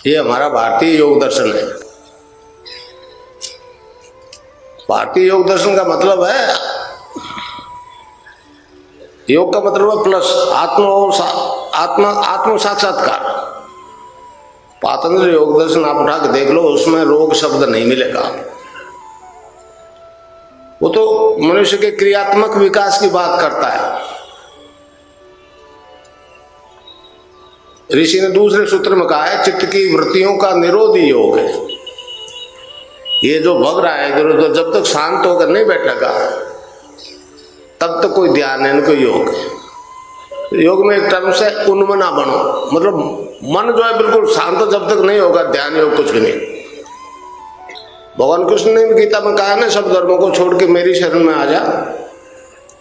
ये हमारा भारतीय योग दर्शन है। भारतीय योग दर्शन का मतलब है, योग का मतलब है प्लस आत्म साक्षात्कार। पातंजलि योग दर्शन आप उठा के देख लो, उसमें रोग शब्द नहीं मिलेगा। वो तो मनुष्य के क्रियात्मक विकास की बात करता है। ऋषि ने दूसरे सूत्र में कहा है, चित्त की वृत्तियों का निरोध ही योग है। ये जो भग रहा है इधर उधर, जब तक शांत होकर नहीं बैठेगा तब तक कोई ध्यान है, कोई योग है। योग में एक टर्म से उन्मना बनो, मतलब मन जो है बिल्कुल शांत जब तक नहीं होगा, ध्यान योग कुछ भी नहीं। भगवान कृष्ण ने भी गीता में कहा ना, सब धर्मों को छोड़ के मेरी शरण में आ जा,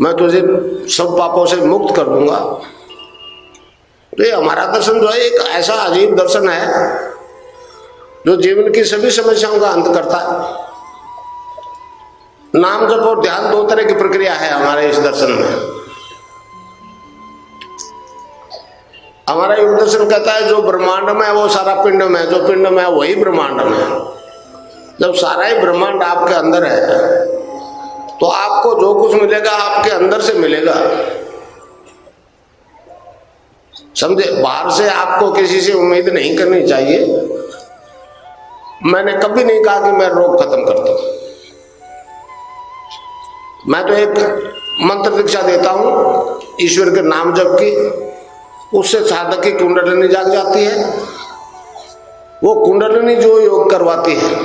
मैं तुझे सब पापों से मुक्त कर दूंगा। तो ये हमारा दर्शन जो है एक ऐसा अजीब दर्शन है जो जीवन की सभी समस्याओं का अंत करता है। नाम जप और ध्यान दो तरह की प्रक्रिया है हमारे इस दर्शन में। हमारा योग दर्शन कहता है जो ब्रह्मांड में है वो सारा पिंड में है, जो पिंड में है वही ब्रह्मांड में है। जब सारा ही ब्रह्मांड आपके अंदर है तो आपको जो कुछ मिलेगा आपके अंदर से मिलेगा, समझे। बाहर से आपको किसी से उम्मीद नहीं करनी चाहिए। मैंने कभी नहीं कहा कि मैं रोग खत्म करता हूं। मैं तो एक मंत्र दीक्षा देता हूं ईश्वर के नाम जप की, उससे साधक की कुंडलिनी जाग जाती है। वो कुंडलिनी जो योग करवाती है,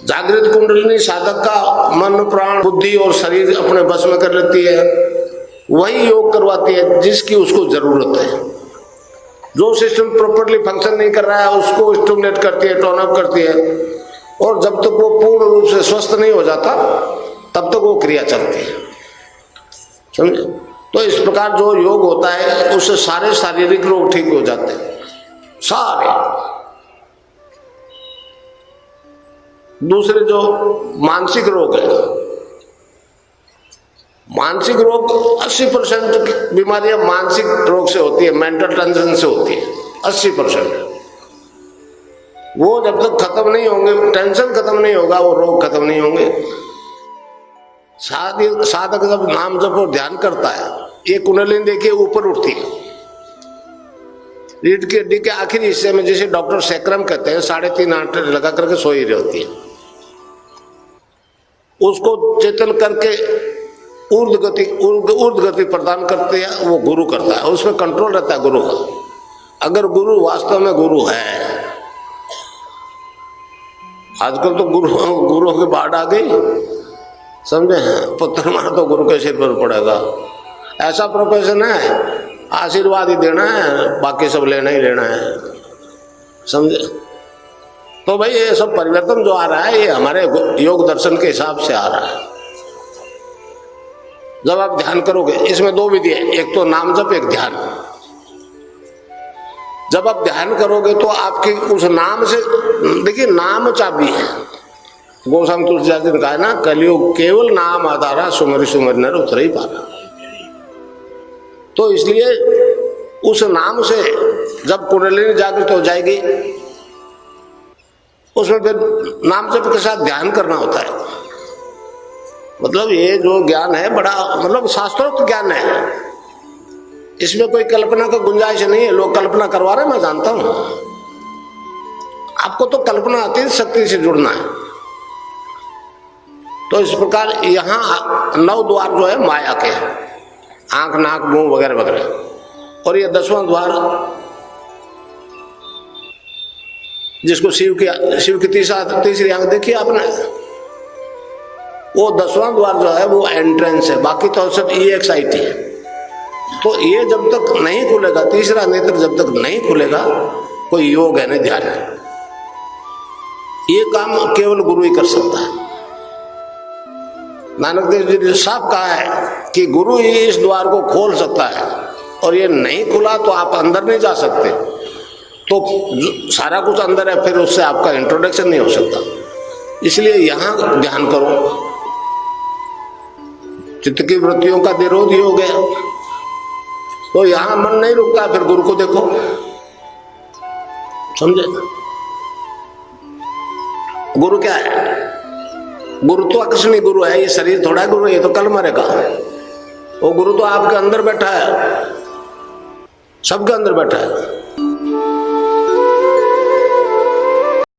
जागृत कुंडलिनी साधक का मन प्राण बुद्धि और शरीर अपने बस में कर लेती है, वही योग करवाती है जिसकी उसको जरूरत है। जो सिस्टम प्रॉपर्ली फंक्शन नहीं कर रहा है उसको स्टिमुलेट करती है, टोन अप करती है, और जब तक वो पूर्ण रूप से स्वस्थ नहीं हो जाता तब तक वो क्रिया चलती है, समझे। तो इस प्रकार जो योग होता है उससे सारे शारीरिक रोग ठीक हो जाते हैं, सारे। दूसरे जो मानसिक रोग है, मानसिक रोग 80% बीमारियां मानसिक रोग से होती है, मेंटल टेंशन से होती है 80%। वो जब तक खत्म नहीं होंगे, टेंशन खत्म नहीं होगा, वो रोग खत्म नहीं होंगे। साधक जब नाम जप और ध्यान करता है, ये कुंडलिनी देखिए ऊपर उठती है रीढ़ की हड्डी के आखिरी हिस्से में, जिसे डॉक्टर सैक्रम कहते हैं, 3.5 आंटे लगा करके सोई रही होती है। उसको चेतन करके ऊर्ध्व गति प्रदान करते हैं, वो गुरु करता है, उसमें कंट्रोल रहता है गुरु का। अगर गुरु वास्तव में गुरु है, आजकल तो गुरुओं की बाढ़ आ गई, समझे। पुत्र मार तो गुरु के सिर पर पड़ेगा, ऐसा प्रोफेशन है, आशीर्वाद ही देना है, बाकी सब लेना ही लेना है, समझे। तो भाई ये सब परिवर्तन जो आ रहा है ये हमारे योग दर्शन के हिसाब से आ रहा है। जब आप ध्यान करोगे, इसमें 2 विधि है, एक तो नाम जप, एक ध्यान। जब आप ध्यान करोगे तो आपकी उस नाम से, देखिए नाम चाबी है। गोस्वामी तुलसीदास ने कहा ना, कलियुग केवल नाम आधारा, सुमरि सुमरि नर उतरहि पारा। तो इसलिए उस नाम से जब कुंडलिनी जागृत हो जाएगी, उसमें फिर नाम जप के साथ ध्यान करना होता है। मतलब ये जो ज्ञान है बड़ा, मतलब शास्त्रोक्त ज्ञान है, इसमें कोई कल्पना का गुंजाइश नहीं है। लोग कल्पना करवा रहे हैं, मैं जानता हूं। आपको तो कल्पना अतीत शक्ति से जुड़ना है। तो इस प्रकार यहाँ 9 द्वार जो है माया के, आंख नाक मुंह वगैरह वगैरह, और ये 10वां द्वार जिसको शिव की तीसरी आंख देखी आपने, वो 10वां द्वार जो है वो एंट्रेंस है, बाकी तो सब EXIT है। तो ये जब तक नहीं खुलेगा, तीसरा नेत्र जब तक नहीं खुलेगा, कोई योग है नहीं, ध्यान है। ये काम केवल गुरु ही कर सकता है। नानक देव जी ने साफ कहा है कि गुरु ही इस द्वार को खोल सकता है, और ये नहीं खुला तो आप अंदर नहीं जा सकते। तो सारा कुछ अंदर है, फिर उससे आपका इंट्रोडक्शन नहीं हो सकता। इसलिए यहां ध्यान करो, चित्त की वृत्तियों का निरोध ही हो गया। तो यहां मन नहीं रुकता, फिर गुरु को देखो। समझे? गुरु क्या है? गुरु तो अकस्मात गुरु है, ये शरीर थोड़ा गुरु है, ये तो कल मरेगा। वो गुरु तो आपके अंदर बैठा है, सबके अंदर बैठा है।